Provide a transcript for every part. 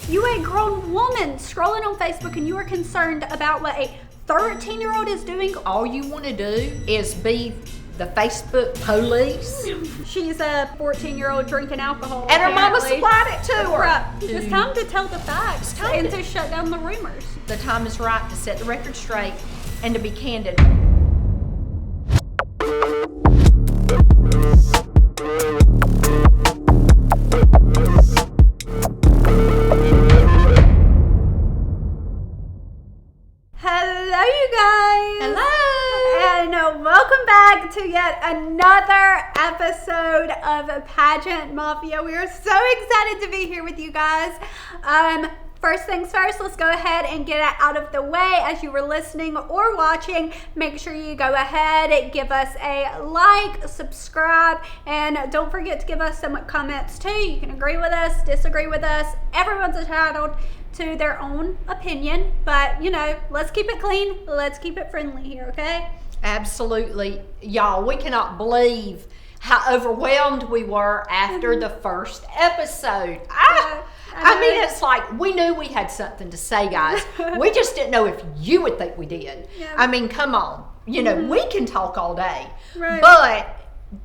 You a grown woman scrolling on Facebook and you are concerned about what a 13-year-old is doing. All you want to do is be the Facebook police. She's a 14-year-old drinking alcohol. And her mama supplied it to her. Right. It's time to tell the facts and to shut down the rumors. The time is right to set the record straight and to be candid. Hello, you guys. Hello. And welcome back to yet another episode of Pageant Mafia. We are so excited to be here with you guys. First things first, let's go ahead and get it out of the way. As you were listening or watching, make sure you go ahead and give us a like, subscribe, and don't forget to give us some comments too. You can agree with us, disagree with us. Everyone's entitled to their own opinion, but you know, let's keep it clean, let's keep it friendly here, okay? Absolutely. Y'all, we cannot believe how overwhelmed we were after the first episode. I mean, it's like we knew we had something to say, guys. We just didn't know if you would think we did. Yeah. I mean, come on. You know, we can talk all day. Right. But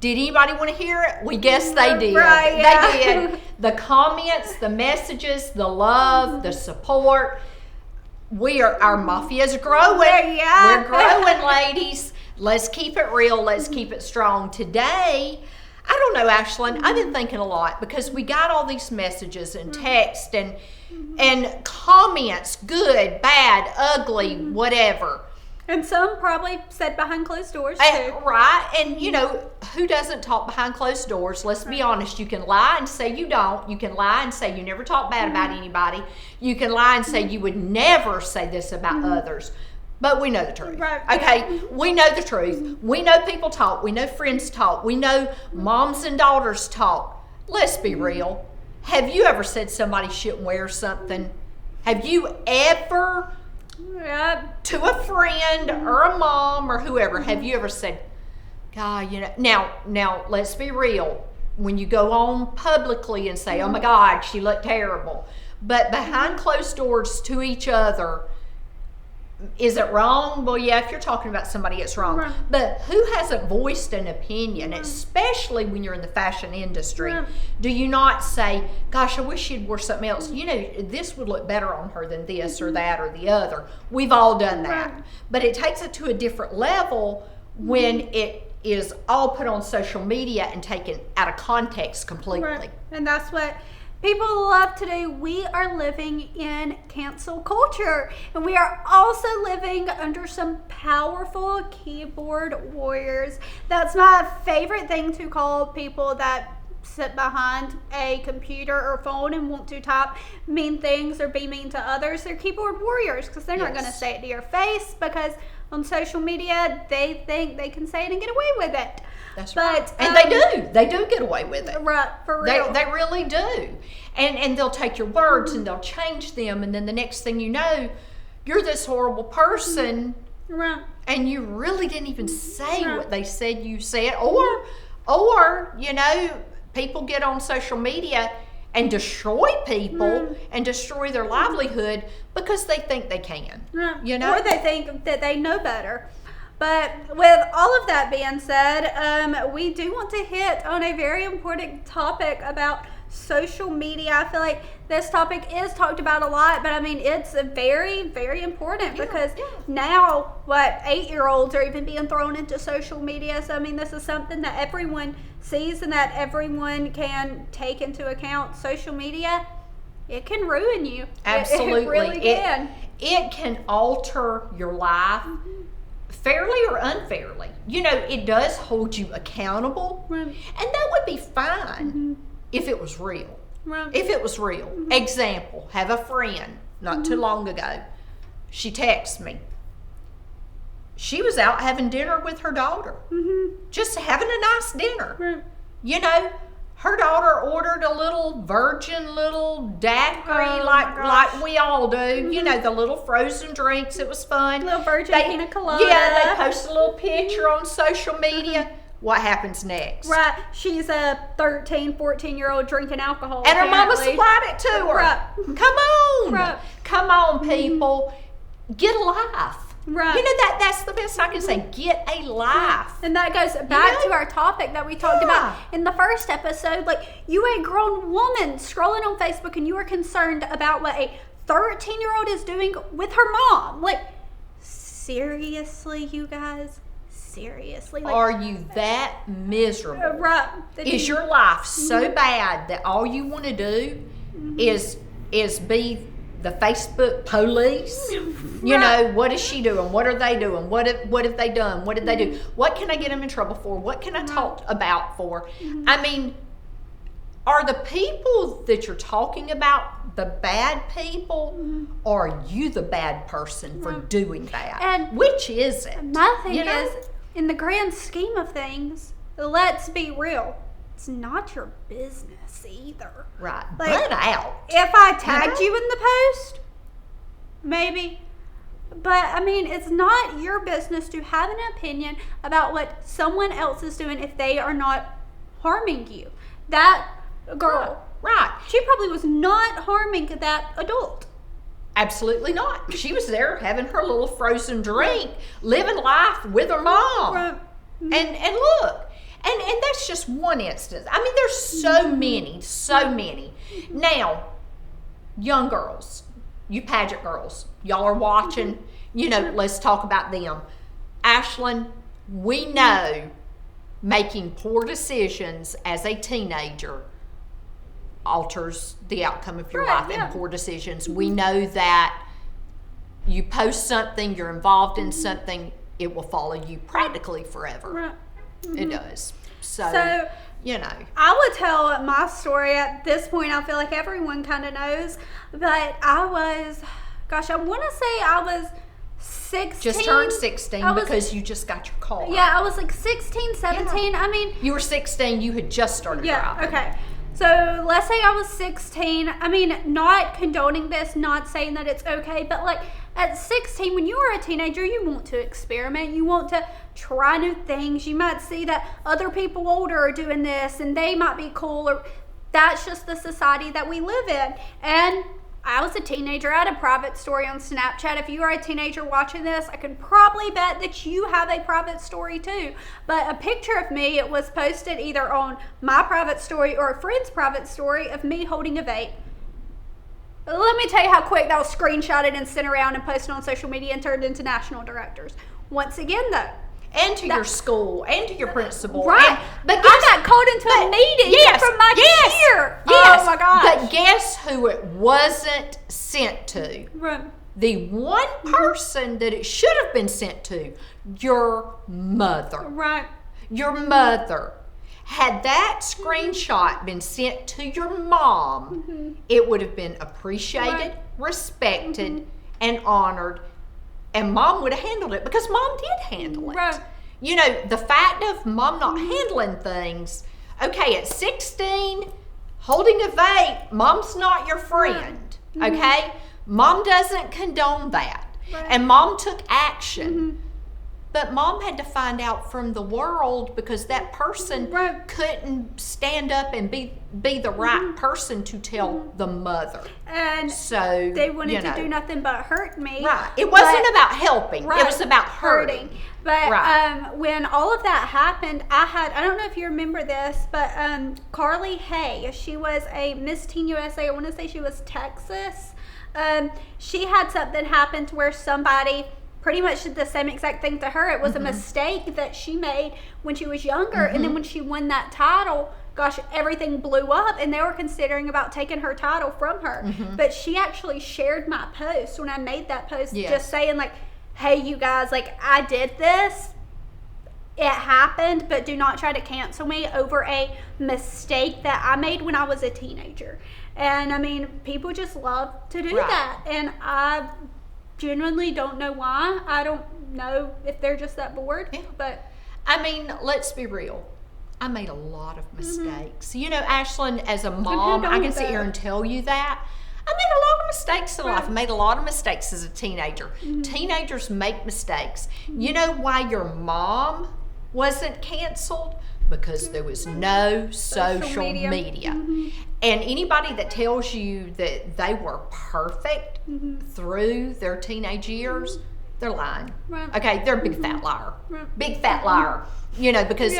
did anybody want to hear it? We guess they did. Right, yeah. They did. The comments, the messages, the love, the support. Our mafia's growing. Yeah. We're growing, ladies. Let's keep it real. Let's keep it strong. Today, I don't know, Ashlin, I've been thinking a lot because we got all these messages and text and comments, good, bad, ugly, whatever. And some probably said behind closed doors too. Right, and you know, who doesn't talk behind closed doors? Let's be honest. You can lie and say you don't. You can lie and say you never talk bad about anybody. You can lie and say you would never say this about others. But we know the truth. Right. Okay, we know the truth. We know people talk. We know friends talk. We know moms and daughters talk. Let's be real. Have you ever said somebody shouldn't wear something? Have you ever, to a friend or a mom or whoever, have you ever said, God, you know, now let's be real. When you go on publicly and say, oh my God, she looked terrible. But behind closed doors to each other, is it wrong? Well, yeah, if you're talking about somebody, it's wrong. Right. But who hasn't voiced an opinion, especially when you're in the fashion industry? Right. Do you not say, gosh, I wish she'd wore something else? You know, this would look better on her than this or that or the other. We've all done that. Right. But it takes it to a different level when it is all put on social media and taken out of context completely. Right. And that's what people love to do. We are living in cancel culture, and we are also living under some powerful keyboard warriors. That's my favorite thing to call people that sit behind a computer or phone and want to type mean things or be mean to others. They're keyboard warriors because they're not going to say it to your face, because on social media they think they can say it and get away with it. That's right. And they do get away with it. Right, for real. They really do. And they'll take your words and they'll change them, and then the next thing you know, you're this horrible person. Right. And you really didn't even say what they said you said. Or you know, people get on social media and destroy people and destroy their livelihood because they think they can. Right. You know? Or they think that they know better. But with all of that being said, we do want to hit on a very important topic about social media. I feel like this topic is talked about a lot, but I mean, it's very, very important because now, 8-year-olds are even being thrown into social media. So, I mean, this is something that everyone sees and that everyone can take into account. Social media, it can ruin you. Absolutely. It really can. It can alter your life. Fairly or unfairly. You know, it does hold you accountable. Right. And that would be fine if it was real. Right. If it was real. Example, have a friend not too long ago. She texts me. She was out having dinner with her daughter. Just having a nice dinner. Right. You know, her daughter ordered a little daiquiri like we all do. You know, the little frozen drinks. It was fun. Little virgin pina colada. Yeah, they post a little picture on social media. What happens next? Right. She's a 13, 14-year-old drinking alcohol. And her mama apparently. supplied it to her. Right. Come own. Right. Come on, people. Get a life. Right. You know, that's the best I can say. Get a life. And that goes back to our topic that we talked about in the first episode. Like, you a grown woman scrolling on Facebook and you are concerned about what a 13-year-old is doing with her mom. Like, seriously, you guys? Seriously? Like, are you that miserable? Right. Is your life so bad that all you want to do is be the Facebook police? You know, what is she doing? What are they doing? What have they done? What did they do? What can I get them in trouble for? What can I talk about for? I mean, are the people that you're talking about the bad people, or are you the bad person for doing that? And which is it? My thing is, in the grand scheme of things, let's be real. It's not your business either. Right. Like, butt out. If I tagged you in the post, maybe. But, I mean, it's not your business to have an opinion about what someone else is doing if they are not harming you. That girl. Right. She probably was not harming that adult. Absolutely not. She was there having her little frozen drink, living life with her mom. Right. And look, and that's just one instance. I mean, there's so many. Now, young girls, you pageant girls, y'all are watching, you know, let's talk about them. Ashlin, we know making poor decisions as a teenager alters the outcome of your life, and poor decisions. We know that you post something, you're involved in something, it will follow you practically forever. Right. It does. So, you know. I would tell my story at this point. I feel like everyone kind of knows. But I was, I want to say I was 16. Just turned 16 because you just got your car. Yeah, I was like 16, 17. I mean. You were 16, you had just started driving. Okay. So let's say I was 16. I mean, not condoning this, not saying that it's okay, but like at 16, when you are a teenager, you want to experiment. You want to try new things. You might see that other people older are doing this and they might be cool. Or that's just the society that we live in. And I was a teenager. I had a private story on Snapchat. If you are a teenager watching this, I can probably bet that you have a private story too. But a picture of me, it was posted either on my private story or a friend's private story of me holding a vape. Let me tell you how quick that was screenshotted and sent around and posted on social media and turned into national directors. Once again though, and to your school, and to your principal. Right. But I got called into a meeting from my cheer. Yes. Oh my gosh. But guess who it wasn't sent to? Right. The one person that it should have been sent to, your mother. Right. Your mother. Had that screenshot been sent to your mom, it would have been appreciated, respected, and honored. And mom would have handled it because mom did handle it. Right. You know, the fact of mom not handling things, okay, at 16, holding a vape, mom's not your friend, okay? Mom doesn't condone that. Right. And mom took action. But mom had to find out from the world because that person couldn't stand up and be the right person to tell the mother. And so they wanted to do nothing but hurt me. Right. It wasn't about helping. It was about hurting. But when all of that happened, I don't know if you remember this, but Carly Hay, she was a Miss Teen USA. I want to say she was Texas. She had something happen to where somebody pretty much did the same exact thing to her. It was a mistake that she made when she was younger, and then when she won that title, gosh, everything blew up, and they were considering about taking her title from her. But she actually shared my post when I made that post, just saying like, hey, you guys, like, I did this. It happened, but do not try to cancel me over a mistake that I made when I was a teenager. And I mean, people just love to do that, and I genuinely don't know why. I don't know if they're just that bored, but I mean, let's be real. I made a lot of mistakes. You know, Ashlin, as a mom, I can sit here and tell you that. I made a lot of mistakes in life. I made a lot of mistakes as a teenager. Teenagers make mistakes. You know why your mom wasn't canceled? Because there was no social media. And anybody that tells you that they were perfect through their teenage years, they're lying. Right. Okay, they're a big fat liar. Right. Big fat liar. You know, because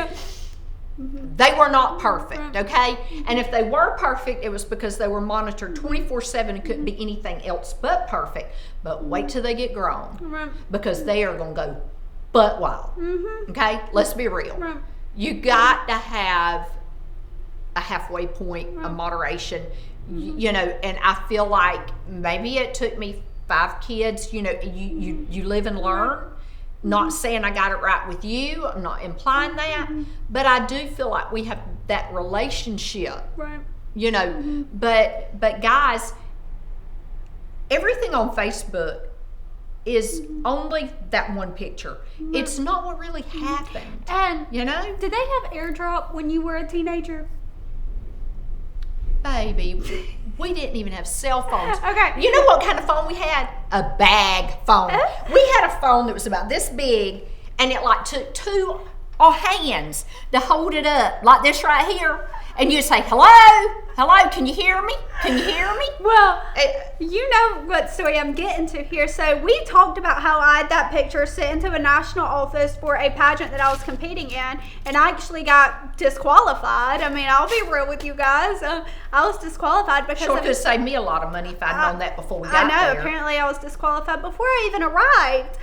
they were not perfect, okay? And if they were perfect, it was because they were monitored 24/7 and couldn't be anything else but perfect. But wait till they get grown, Right. because they are going to go butt wild, okay? Let's be real. Right. You got to have a halfway point, a moderation, you know, and I feel like maybe it took me 5 kids, you know, you live and learn. Not saying I got it right with you, I'm not implying that, but I do feel like we have that relationship, Right. you know, but guys, everything on Facebook is only that one picture. It's not what really happened, And you know? did they have airdrop when you were a teenager? Baby, we didn't even have cell phones. Okay. You know what kind of phone we had? A bag phone. We had a phone that was about this big, and it like took 2 hands to hold it up, like this right here. And you'd say, hello, can you hear me? Can you hear me? Well, you know what story I'm getting to here. So we talked about how I had that picture sent into a national office for a pageant that I was competing in, and I actually got disqualified. I mean, I'll be real with you guys. I was disqualified because Sure could save me a lot of money if I'd known that before we I got know. there. Apparently, I was disqualified before I even arrived.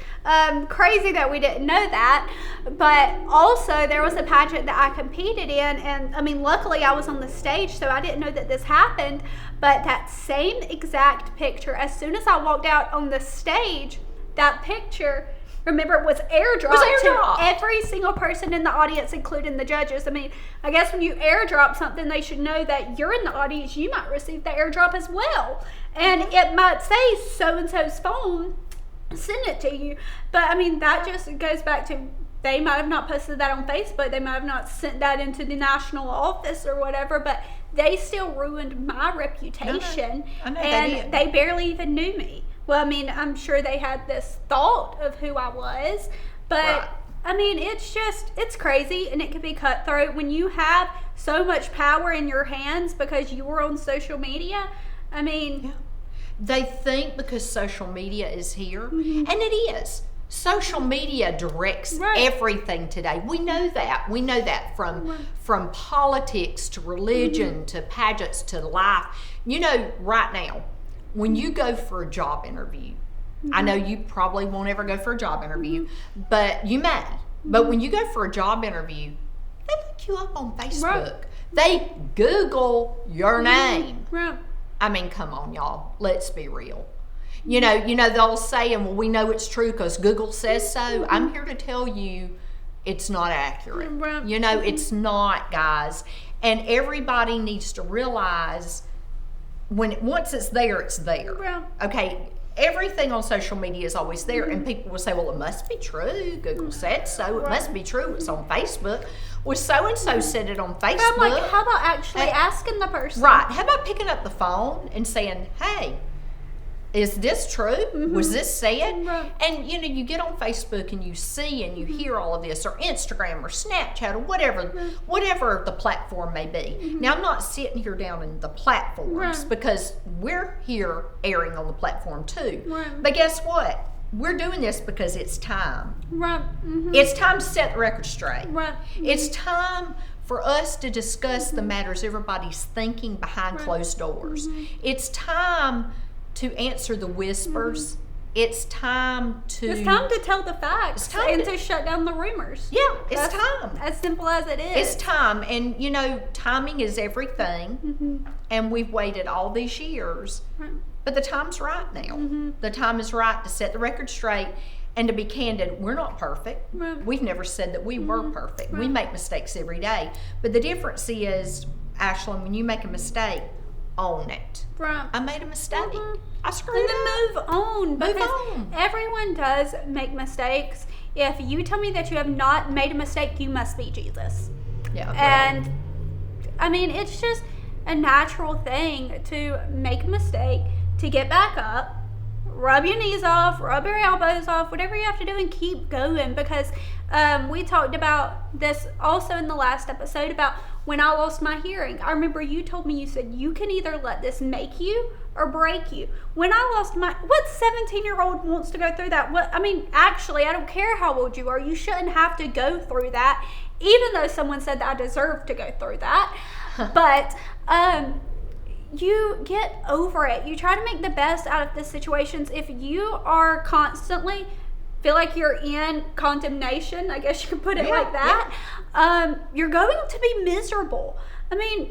Crazy that we didn't know that. But also, there was a pageant that I competed in, and I mean, luckily I was on the stage, so I didn't know that this happened. But that same exact picture, as soon as I walked out on the stage, that picture, remember, it was airdropped to every single person in the audience, including the judges. I mean, I guess when you airdrop something, they should know that you're in the audience. You might receive the airdrop as well. And it might say so-and-so's phone send it to you. But I mean, that just goes back to, they might have not posted that on Facebook. They might have not sent that into the national office or whatever, but they still ruined my reputation. I know and they barely even knew me. Well, I mean, I'm sure they had this thought of who I was, but Right. I mean, it's crazy, and it can be cutthroat when you have so much power in your hands because you were on social media. I mean, Yeah. They think because social media is here, and it is. Social media directs Right. everything today. We know that. We know that from politics to religion to pageants to life. You know, right now, when you go for a job interview, I know you probably won't ever go for a job interview, but you may. But when you go for a job interview, they look you up on Facebook. Right. They Google your name. right. I mean, come on, y'all. Let's be real. You know, they'll say, and well, we know it's true because Google says so. I'm here to tell you it's not accurate. Right. You know, it's not, guys. And everybody needs to realize once it's there, it's there. Right. Okay, everything on social media is always there, and people will say, well, it must be true. Google said so. It must be true. It's on Facebook. Well, so-and-so said it on Facebook. But I'm like, how about actually asking the person? Right. How about picking up the phone and saying, hey, is this true? Was this said? Right. And, you know, you get on Facebook and you see and you hear all of this, or Instagram or Snapchat or whatever the platform may be. Now, I'm not sitting here down in the platforms Right. because we're here airing on the platform too. Right. But guess what? We're doing this because it's time. Right. It's time to set the record straight. Right. It's time for us to discuss the matters everybody's thinking behind closed doors. It's time to answer the whispers. It's time to... It's time to tell the facts It's time and to- to shut down the rumors. Yeah, it's time. As simple as it is. It's time. And, you know, timing is everything. And we've waited all these years. Right. But the time's right now. The time is right to set the record straight. And to be candid, we're not perfect. Right. We've never said that we were perfect. We make mistakes every day. But the difference is, Ashlin, when you make a mistake, own it. Right. I made a mistake. I screwed And up. then move on. Move Because on. everyone does make mistakes. If you tell me that you have not made a mistake, you must be Jesus. Yeah. And I mean, it's just a natural thing to make a mistake, to get back up, rub your knees off, rub your elbows off, whatever you have to do, and keep going. Because we talked about this also in the last episode about when I lost my hearing. I remember you told me, you said, you can either let this make you or break you. When I lost what 17-year-old wants to go through that? Actually, I don't care how old you are. You shouldn't have to go through that, even though someone said that I deserve to go through that. But, you get over it. You try to make the best out of the situations. If you are constantly feel like you're in condemnation, I guess you could put it like that, you're going to be miserable.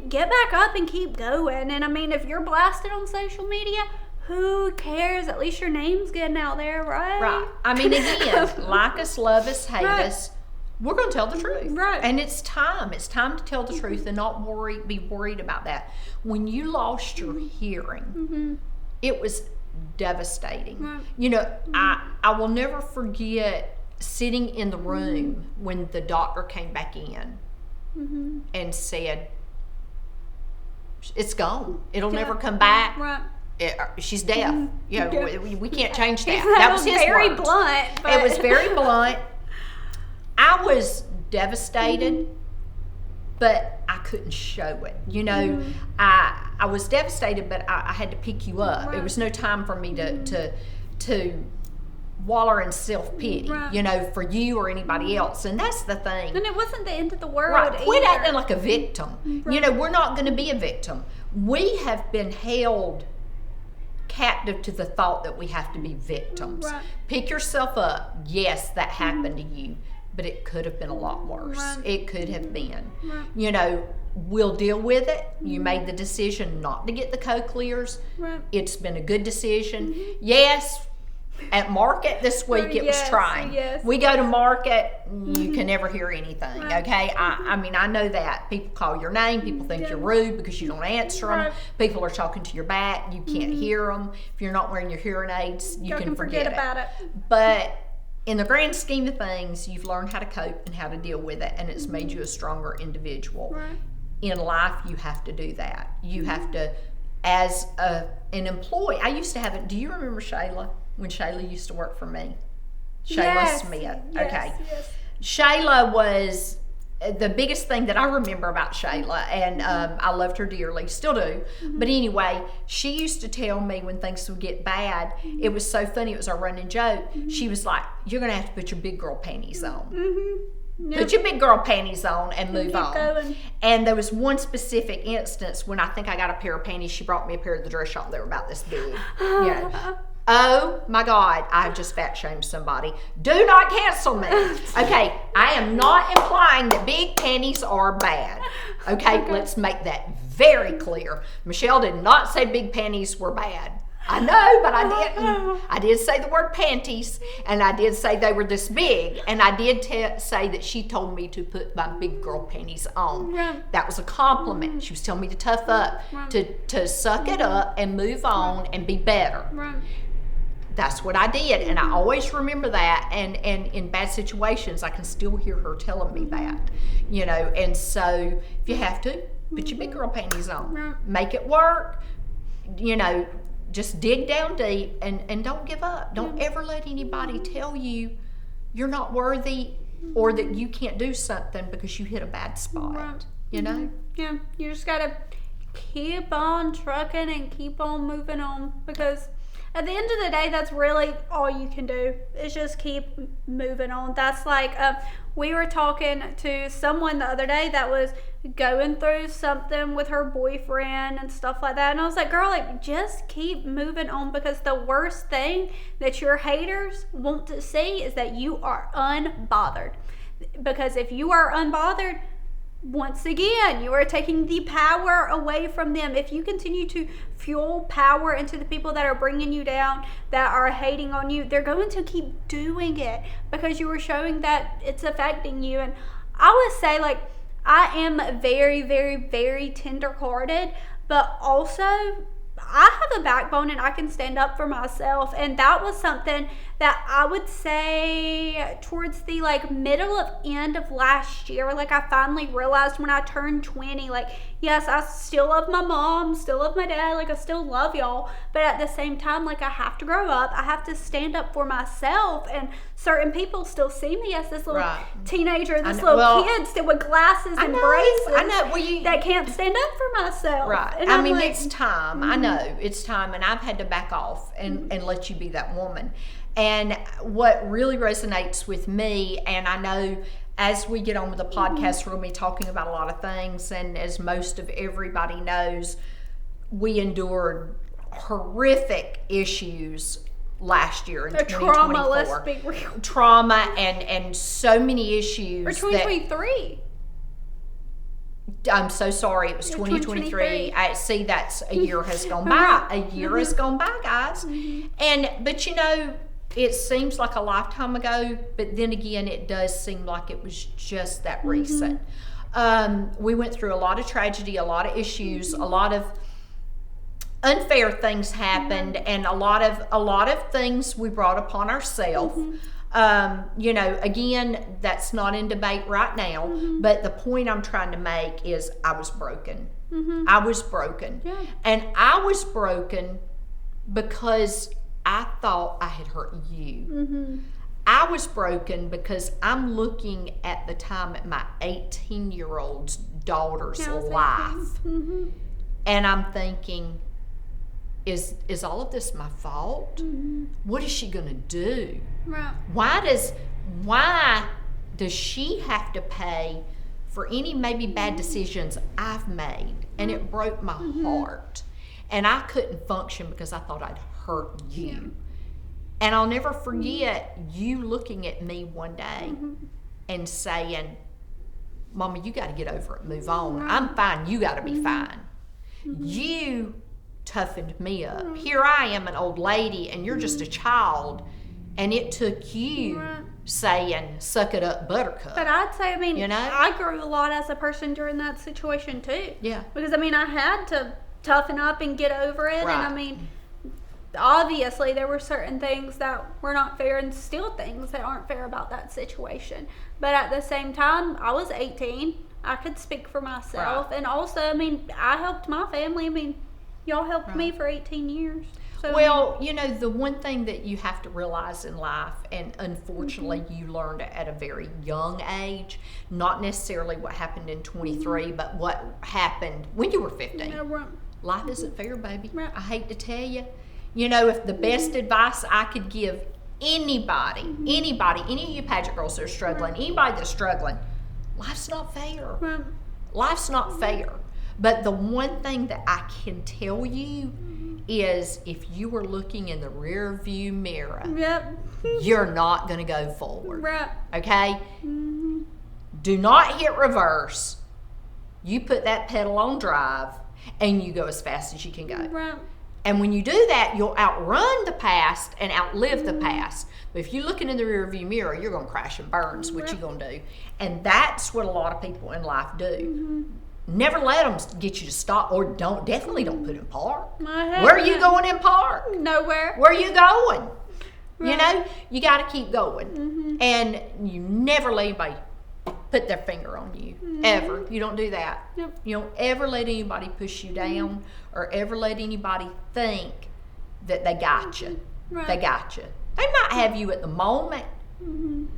Get back up and keep going. And if you're blasted on social media, who cares? At least your name's getting out there, right? Right. Again, like us, love us, hate us. We're going to tell the truth. Right. And it's time. It's time to tell the truth and not be worried about that. When you lost your hearing, it was devastating. Right. I will never forget sitting in the room when the doctor came back in and said, it's gone. It'll never come back. Right. She's deaf. We can't change that. That That was his very words. blunt. But... It was very blunt. I was devastated, but I couldn't show it. I was devastated, but I had to pick you up. Right. It was no time for me to waller in self-pity, for you or anybody else. And that's the thing. And it wasn't the end of the world. Right. Quit either. acting like a victim. Right. We're not going to be a victim. We have been held captive to the thought that we have to be victims. Right. Pick yourself up. Yes, that happened to you. But it could have been a lot worse. Right. It could have been. Right. We'll deal with it. You made the decision not to get the cochlears. Right. It's been a good decision. Yes, at market this week it was trying. Yes. We go to market, you can never hear anything, okay? I know that. People call your name. People think you're rude because you don't answer them. People are talking to your back. You can't hear them. If you're not wearing your hearing aids, you can forget about it. But in the grand scheme of things, you've learned how to cope and how to deal with it, and it's made you a stronger individual. Right. In life, you have to do that. You have to, as an employee, I used to have it. Do you remember Shayla? When Shayla used to work for me? Shayla Smith. Yes, okay. Yes. Shayla was the biggest thing that I remember about Shayla, and I loved her dearly, still do. But anyway, she used to tell me when things would get bad, it was so funny, it was our running joke. She was like, you're going to have to put your big girl panties on. Yep. Put your big girl panties on and move on. Going. And there was one specific instance when I think I got a pair of panties. She brought me a pair at the dress shop. They were about this big. Oh my God, I've just fat shamed somebody. Do not cancel me. Okay, I am not implying that big panties are bad. Okay, let's make that very clear. Michelle did not say big panties were bad. I know, but I didn't. I did say the word panties, and I did say they were this big, and I did say that she told me to put my big girl panties on. Right. That was a compliment. She was telling me to tough up, to suck it up and move on and be better. Right. That's what I did, and I always remember that, and in bad situations, I can still hear her telling me that, and so if you have to, put your big girl panties on. Make it work, just dig down deep and don't give up. Don't ever let anybody tell you you're not worthy or that you can't do something because you hit a bad spot, Yeah, you just gotta keep on trucking and keep on moving on, because at the end of the day, that's really all you can do is just keep moving on. That's like, we were talking to someone the other day that was going through something with her boyfriend and stuff like that. And I was like, girl, just keep moving on, because the worst thing that your haters want to see is that you are unbothered. Because if you are unbothered, once again, you are taking the power away from them. If you continue to fuel power into the people that are bringing you down, that are hating on you, they're going to keep doing it because you are showing that it's affecting you. And I would say, I am very, very, very tender-hearted, but also I have a backbone and I can stand up for myself. And that was something that I would say towards the like middle of end of last year. Like I finally realized when I turned 20, like, yes, I still love my mom, still love my dad, like I still love y'all. But at the same time, like I have to grow up. I have to stand up for myself. And certain people still see me as this little teenager, this little kid still with glasses and braces that can't stand up for myself. Right. And I mean, it's time. I know it's time, and I've had to back off and let you be that woman. And what really resonates with me, and I know as we get on with the podcast, we're going to be talking about a lot of things, and as most of everybody knows, we endured horrific issues last year in 2024. Trauma, let's be real. Trauma and so many issues. Or 2023. I'm so sorry. It was 2023. I see that's a year has gone by. A year has gone by, guys. But you know, it seems like a lifetime ago, but then again, it does seem like it was just that recent. We went through a lot of tragedy, a lot of issues, a lot of unfair things happened, and a lot of things we brought upon ourselves. You know, again, that's not in debate right now, but the point I'm trying to make is I was broken. I was broken. And I was broken because I thought I had hurt you. I was broken because I'm looking at the time at my 18-year-old's daughter's life. And I'm thinking, is all of this my fault? What is she gonna do? Why does she have to pay for any maybe bad decisions I've made? And it broke my heart. And I couldn't function because I thought I'd hurt you. And I'll never forget you looking at me one day and saying, Mama, you got to get over it, move on. I'm fine, you got to be fine. You toughened me up. Here I am, an old lady, and you're just a child, and it took you saying, suck it up, buttercup. But I'd say, I mean, you know? I grew a lot as a person during that situation too. Yeah. Because, I mean, I had to toughen up and get over it. And, I mean, obviously there were certain things that were not fair and still things that aren't fair about that situation. But at the same time, I was 18. I could speak for myself. And also, I mean, I helped my family. I mean, y'all helped me for 18 years. So, well, you know, the one thing that you have to realize in life, and unfortunately you learned at a very young age, not necessarily what happened in 23, but what happened when you were 15. Life isn't fair, baby. I hate to tell you. You know, if the best advice I could give anybody, any of you pageant girls that are struggling, anybody that's struggling, life's not fair. Life's not fair. But the one thing that I can tell you is if you were looking in the rear view mirror, you're not going to go forward. Okay? Do not hit reverse. You put that pedal on drive and you go as fast as you can go. And when you do that, you'll outrun the past and outlive the past. But if you're looking in the rear view mirror, you're going to crash and burn is what you're going to do. And that's what a lot of people in life do. Never let them get you to stop, or definitely don't put in park. Where are you going in park? Nowhere. Where are you going? You know, you got to keep going. And you never let anybody put their finger on you, ever. You don't do that. You don't ever let anybody push you down or ever let anybody think that they got you. They got you. They might have you at the moment,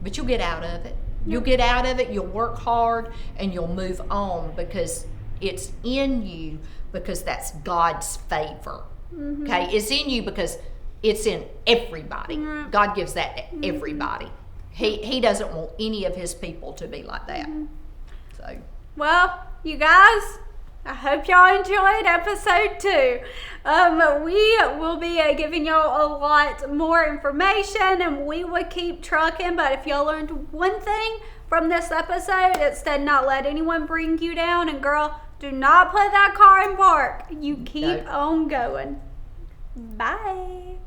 but you'll get out of it. You'll get out of it, you'll work hard, and you'll move on because it's in you, because that's God's favor. Okay? It's in you because it's in everybody. God gives that to everybody. He doesn't want any of his people to be like that. So, well, you guys, I hope y'all enjoyed episode 2. We will be giving y'all a lot more information, and we will keep trucking. But if y'all learned one thing from this episode, it's to not let anyone bring you down. And girl, do not put that car in park. You keep on going. Bye.